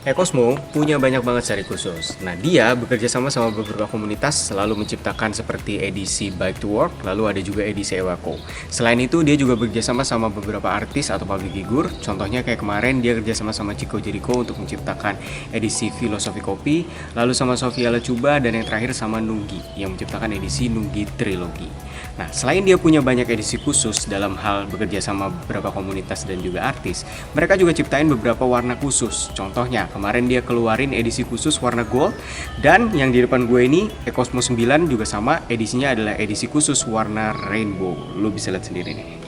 Ecosmo punya banyak banget seri khusus. Nah, dia bekerja sama beberapa komunitas, selalu menciptakan seperti edisi Bike to Work, lalu ada juga edisi Ewako. Selain itu, dia juga bekerja sama beberapa artis atau public figure. Contohnya kayak kemarin dia kerja sama Chico Jericho untuk menciptakan edisi Filosofi Kopi, lalu sama Sofia Lacuba, dan yang terakhir sama Nugi yang menciptakan edisi Nugi Trilogy. Nah, selain dia punya banyak edisi khusus dalam hal bekerja sama beberapa komunitas dan juga artis, mereka juga ciptain beberapa warna khusus. Contohnya, kemarin dia keluarin edisi khusus warna gold, dan yang di depan gue ini, Ecosmo 9 juga sama, edisinya adalah edisi khusus warna rainbow. Lo bisa lihat sendiri nih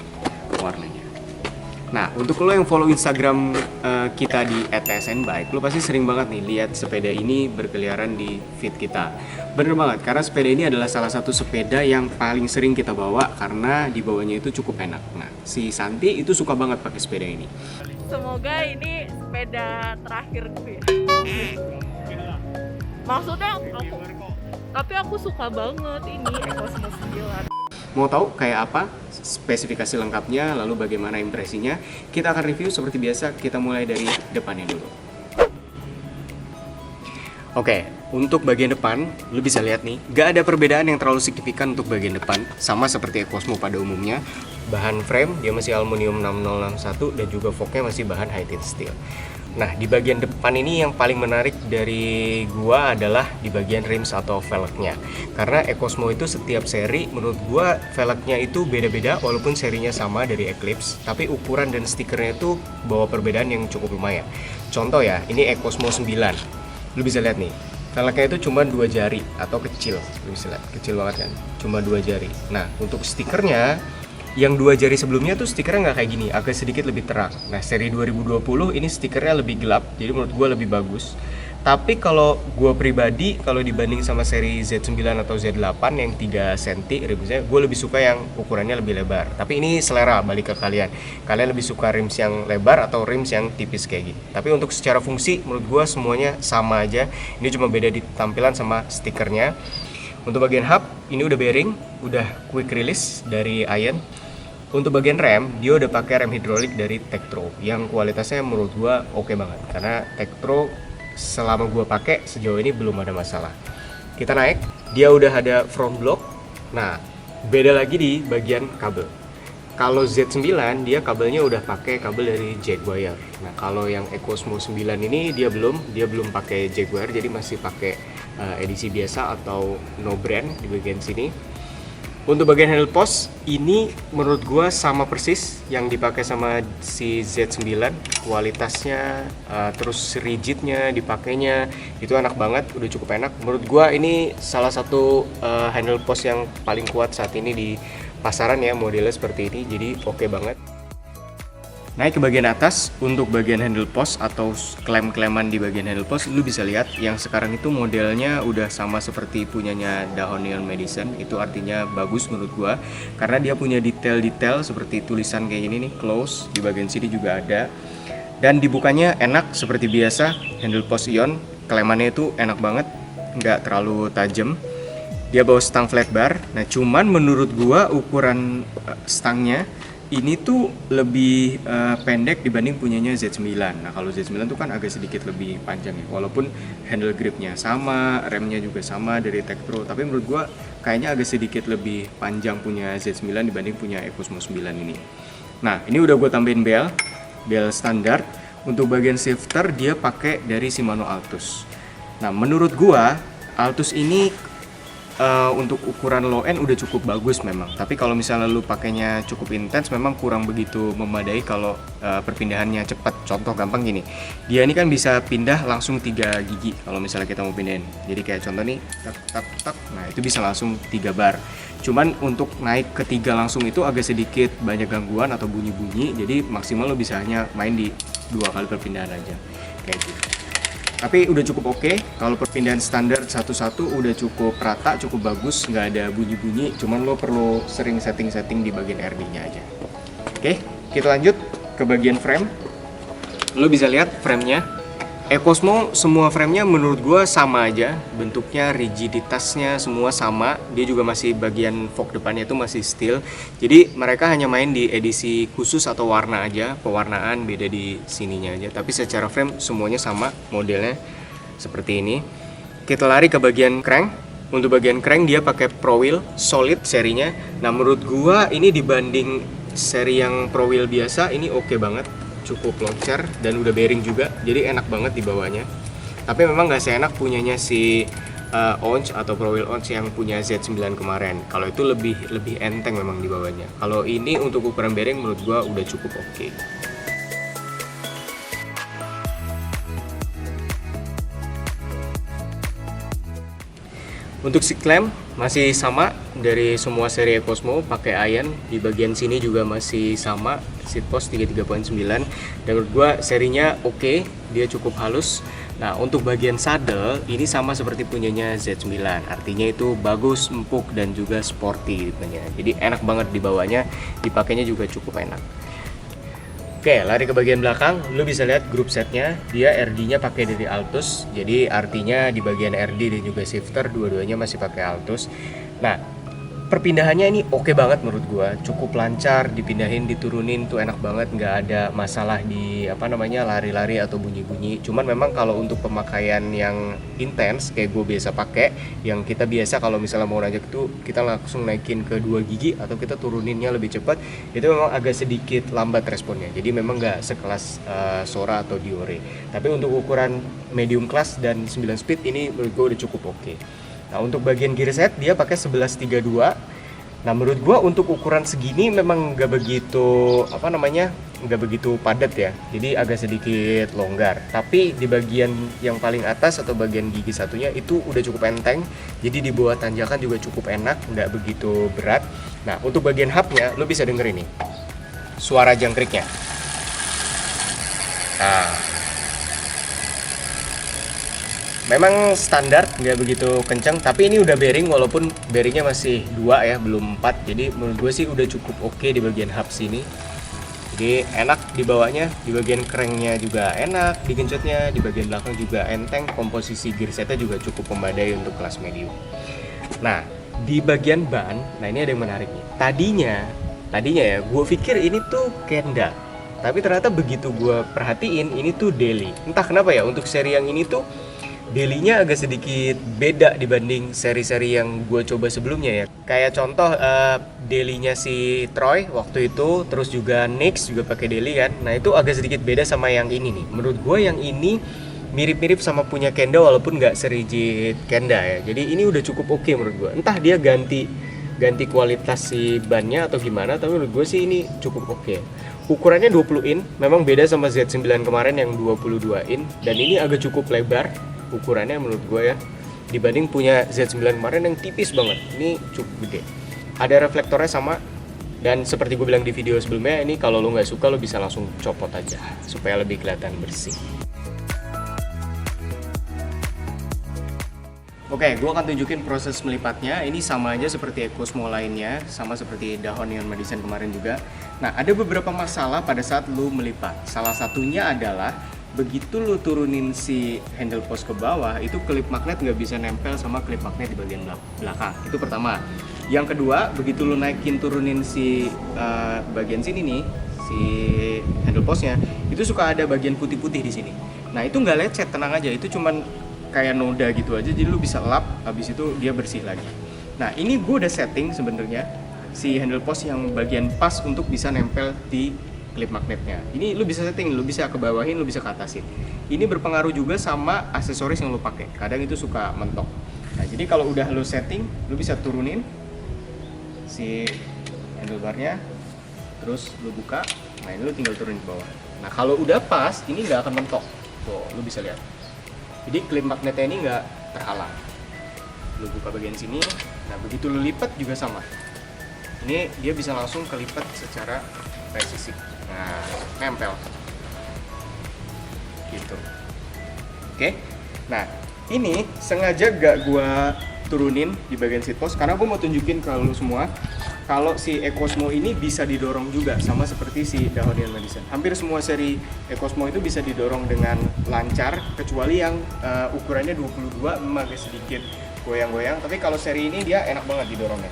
warnanya. Nah, untuk lo yang follow Instagram kita di @tsnbike, lo pasti sering banget nih lihat sepeda ini berkeliaran di feed kita. Bener banget, karena sepeda ini adalah salah satu sepeda yang paling sering kita bawa karena di bawahnya itu cukup enak. Nah, si Santi itu suka banget pakai sepeda ini. Semoga ini sepeda terakhir gue. Maksudnya aku suka banget ini Ecosmo 9. Mau tahu kayak apa spesifikasi lengkapnya, lalu bagaimana impresinya? Kita akan review seperti biasa, kita mulai dari depannya dulu. Oke, untuk bagian depan, lu bisa lihat nih, gak ada perbedaan yang terlalu signifikan untuk bagian depan, sama seperti Ecosmo pada umumnya. Bahan frame, dia masih aluminium 6061 dan juga forknya masih bahan high-tin steel. Nah, di bagian depan ini yang paling menarik dari gua adalah di bagian rims atau velgnya. Karena Ecosmo itu setiap seri menurut gua velgnya itu beda-beda walaupun serinya sama dari Eclipse, tapi ukuran dan stikernya itu bawa perbedaan yang cukup lumayan. Contoh ya, ini Ecosmo 9. Lu bisa lihat nih, velgnya itu cuma 2 jari atau kecil. Lu bisa lihat, kecil banget kan? Cuma 2 jari. Nah, untuk stikernya yang 2 jari sebelumnya tuh stikernya nggak kayak gini, agak sedikit lebih terang. Nah, seri 2020 ini stikernya lebih gelap, jadi menurut gue lebih bagus. Tapi kalau gue pribadi, kalau dibanding sama seri Z9 atau Z8 yang 3 cm rimsnya, gue lebih suka yang ukurannya lebih lebar. Tapi ini selera, balik ke kalian. Kalian lebih suka rims yang lebar atau rims yang tipis kayak gini. Tapi untuk secara fungsi, menurut gue semuanya sama aja. Ini cuma beda di tampilan sama stikernya. Untuk bagian hub, ini udah bearing, udah quick release dari Iron. Untuk bagian rem, dia udah pakai rem hidrolik dari Tektro yang kualitasnya menurut gua oke banget, karena Tektro selama gua pakai sejauh ini belum ada masalah. Kita naik, dia udah ada front block. Nah, beda lagi di bagian kabel. Kalau Z9 dia kabelnya udah pakai kabel dari Jaguar. Nah, kalau yang Ecosmo 9 ini dia belum pakai Jaguar, jadi masih pakai edisi biasa atau no brand di bagian sini. Untuk bagian handle post, ini menurut gua sama persis yang dipakai sama si Z9. Kualitasnya, terus rigidnya, dipakainya, itu enak banget, udah cukup enak. Menurut gua ini salah satu handle post yang paling kuat saat ini di pasaran ya, modelnya seperti ini, jadi oke banget. Naik ke bagian atas, untuk bagian handle post atau klem-kleman di bagian handle post, lu bisa lihat yang sekarang itu modelnya udah sama seperti punyanya Dahonian Medicine. Itu artinya bagus menurut gua, karena dia punya detail-detail seperti tulisan kayak gini nih, close, di bagian sini juga ada. Dan dibukanya enak seperti biasa, handle post Ion, klemannya itu enak banget, nggak terlalu tajam. Dia bawa stang flat bar, nah cuman menurut gua ukuran stangnya ini tuh lebih pendek dibanding punyanya Z9. Nah, kalau Z9 tuh kan agak sedikit lebih panjang ya, walaupun handle gripnya sama, remnya juga sama dari Tektro, tapi menurut gua kayaknya agak sedikit lebih panjang punya Z9 dibanding punya Ecosmo 9 ini. Nah, ini udah gue tambahin bel standar. Untuk bagian shifter dia pakai dari Shimano Altus. Nah, menurut gua Altus ini untuk ukuran low end udah cukup bagus memang, tapi kalau misalnya lu pakainya cukup intens memang kurang begitu memadai kalau perpindahannya cepat. Contoh gampang gini, dia ini kan bisa pindah langsung 3 gigi kalau misalnya kita mau pindahin. Jadi kayak contoh nih, tak, nah itu bisa langsung 3 bar. Cuman untuk naik ke 3 langsung itu agak sedikit banyak gangguan atau bunyi-bunyi, jadi maksimal lo bisa hanya main di 2 kali perpindahan aja kayak gitu. Tapi udah cukup oke. Kalau perpindahan standar satu-satu udah cukup rata, cukup bagus, nggak ada bunyi-bunyi. Cuman lo perlu sering setting-setting di bagian RD-nya aja. Oke, kita lanjut ke bagian frame. Lo bisa lihat frame-nya Cosmo semua framenya menurut gua sama aja, bentuknya, rigiditasnya semua sama. Dia juga masih bagian fork depannya itu masih steel. Jadi mereka hanya main di edisi khusus atau warna aja, pewarnaan beda di sininya aja. Tapi secara frame semuanya sama modelnya seperti ini. Kita lari ke bagian crank. Untuk bagian crank dia pakai Pro Wheel solid serinya. Nah menurut gua ini dibanding seri yang Pro Wheel biasa ini oke banget. Cukup loncer dan udah bearing juga, jadi enak banget dibawanya. Tapi memang nggak seenak punyanya si Once atau Pro Wheel Once yang punya Z9 kemarin. Kalau itu lebih enteng memang dibawanya. Kalau ini untuk ukuran bearing menurut gua udah cukup oke. Untuk seat clamp masih sama dari semua seri Cosmo, pakai iron. Di bagian sini juga masih sama, seat post 33.9. Dan menurut gua serinya oke, dia cukup halus. Nah, untuk bagian saddle ini sama seperti punyanya Z9. Artinya itu bagus, empuk dan juga sporty tipenya. Jadi enak banget dibawanya, dipakainya juga cukup enak. Oke, lari ke bagian belakang, lu bisa lihat grup setnya, dia RD-nya pakai dari Altus, jadi artinya di bagian RD dan juga shifter dua-duanya masih pakai Altus. Nah, perpindahannya ini oke banget menurut gua, cukup lancar, dipindahin, diturunin tuh enak banget, nggak ada masalah di lari-lari atau bunyi-bunyi. Cuman memang kalau untuk pemakaian yang intens kayak gue biasa pakai, yang kita biasa kalau misalnya mau nanjak itu kita langsung naikin ke 2 gigi atau kita turuninnya lebih cepat, itu memang agak sedikit lambat responnya. Jadi memang nggak sekelas Sora atau Diore. Tapi untuk ukuran medium class dan 9 speed ini menurut gue udah cukup oke. Nah untuk bagian gear set dia pakai 1132. Nah menurut gua untuk ukuran segini memang nggak begitu nggak begitu padat ya. Jadi agak sedikit longgar. Tapi di bagian yang paling atas atau bagian gigi satunya itu udah cukup enteng. Jadi dibawa tanjakan juga cukup enak, nggak begitu berat. Nah untuk bagian hubnya lo bisa denger ini suara jangkriknya. Nah memang standar, nggak begitu kencang, tapi ini udah bearing walaupun bearingnya masih 2 ya, belum 4. Jadi menurut gue sih udah cukup oke di bagian hub sini. Jadi enak dibawanya, di bagian cranknya juga enak, digencetnya, di bagian belakang juga enteng, komposisi gear setnya juga cukup memadai untuk kelas medium. Nah, di bagian ban, nah ini ada yang menarik nih. Tadinya ya, gue pikir ini tuh Kenda. Tapi ternyata begitu gue perhatiin, ini tuh Daily. Entah kenapa ya, untuk seri yang ini tuh Daily-nya agak sedikit beda dibanding seri-seri yang gue coba sebelumnya ya. Kayak contoh Daily-nya si Troy waktu itu, terus juga Nyx juga pakai Daily kan. Nah itu agak sedikit beda sama yang ini nih. Menurut gue yang ini mirip-mirip sama punya Kenda walaupun nggak serigid Kenda ya. Jadi ini udah cukup oke menurut gue. Entah dia ganti kualitas si bannya atau gimana, tapi menurut gue sih ini cukup oke. Ukurannya 20 in, memang beda sama Z9 kemarin yang 22 in. Dan ini agak cukup lebar ukurannya menurut gue ya, dibanding punya Z9 kemarin yang tipis banget. Ini cukup gede. Ada reflektornya sama, dan seperti gue bilang di video sebelumnya, ini kalau lo nggak suka lo bisa langsung copot aja supaya lebih kelihatan bersih. Oke, gue akan tunjukin proses melipatnya. Ini sama aja seperti Cosmo lainnya, sama seperti Dahon Neon Madison kemarin juga. Nah, ada beberapa masalah pada saat lo melipat. Salah satunya adalah begitu lu turunin si handle post ke bawah, itu klip magnet nggak bisa nempel sama klip magnet di bagian belakang. Itu pertama. Yang kedua, begitu lu naikin turunin si bagian sini nih, si handle postnya, itu suka ada bagian putih-putih di sini. Nah itu nggak lecet, tenang aja. Itu cuman kayak noda gitu aja, jadi lu bisa lap, habis itu dia bersih lagi. Nah ini gue udah setting sebenarnya si handle post yang bagian pas untuk bisa nempel di klip magnetnya. Ini lu bisa setting, lu bisa ke bawahin, lu bisa ke atasin. Ini berpengaruh juga sama aksesoris yang lu pakai. Kadang itu suka mentok. Nah, jadi kalau udah lu setting, lu bisa turunin si handlebarnya, terus lu buka. Nah, ini lu tinggal turunin ke bawah. Nah, kalau udah pas, ini nggak akan mentok. Tuh, lu bisa lihat. Jadi klip magnetnya ini nggak terhalang. Lu buka bagian sini. Nah, begitu lu lipat juga sama. Ini dia bisa langsung kelipat secara presisi. Nah, nempel gitu. Oke. Nah, Ini sengaja gak gua turunin di bagian seat post karena gue mau tunjukin ke lu semua kalau si EcoSmo ini bisa didorong juga sama seperti si Dahodian Madison. Hampir semua seri EcoSmo itu bisa didorong dengan lancar kecuali yang ukurannya 22 memang agak sedikit goyang-goyang, tapi kalau seri ini dia enak banget didorongnya.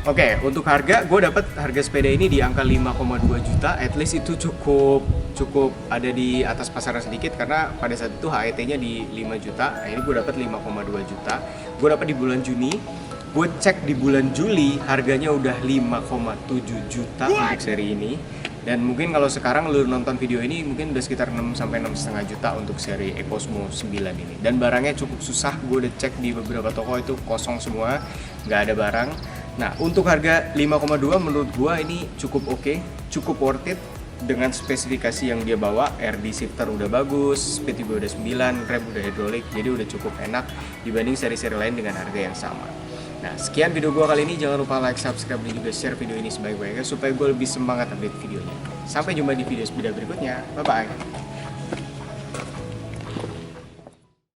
Oke, untuk harga, gue dapat harga sepeda ini di angka 5,2 juta. At least itu cukup ada di atas pasaran sedikit karena pada saat itu HET-nya di 5 juta. Nah, ini gue dapat 5,2 juta. Gue dapat di bulan Juni. Gue cek di bulan Juli harganya udah 5,7 juta untuk seri ini. Dan mungkin kalau sekarang lu nonton video ini mungkin udah sekitar 6 sampai 6,5 juta untuk seri EcoSmo 9 ini. Dan barangnya cukup susah. Gue udah cek di beberapa toko itu kosong semua, nggak ada barang. Nah, untuk harga 5,2 menurut gua ini cukup oke, cukup worth it dengan spesifikasi yang dia bawa. RD shifter udah bagus, speed juga udah 9, rem udah hidrolik, jadi udah cukup enak dibanding seri-seri lain dengan harga yang sama. Nah, sekian video gua kali ini. Jangan lupa like, subscribe, dan juga share video ini sebaik-baiknya supaya gua lebih semangat update videonya. Sampai jumpa di video sepeda berikutnya. Bye-bye.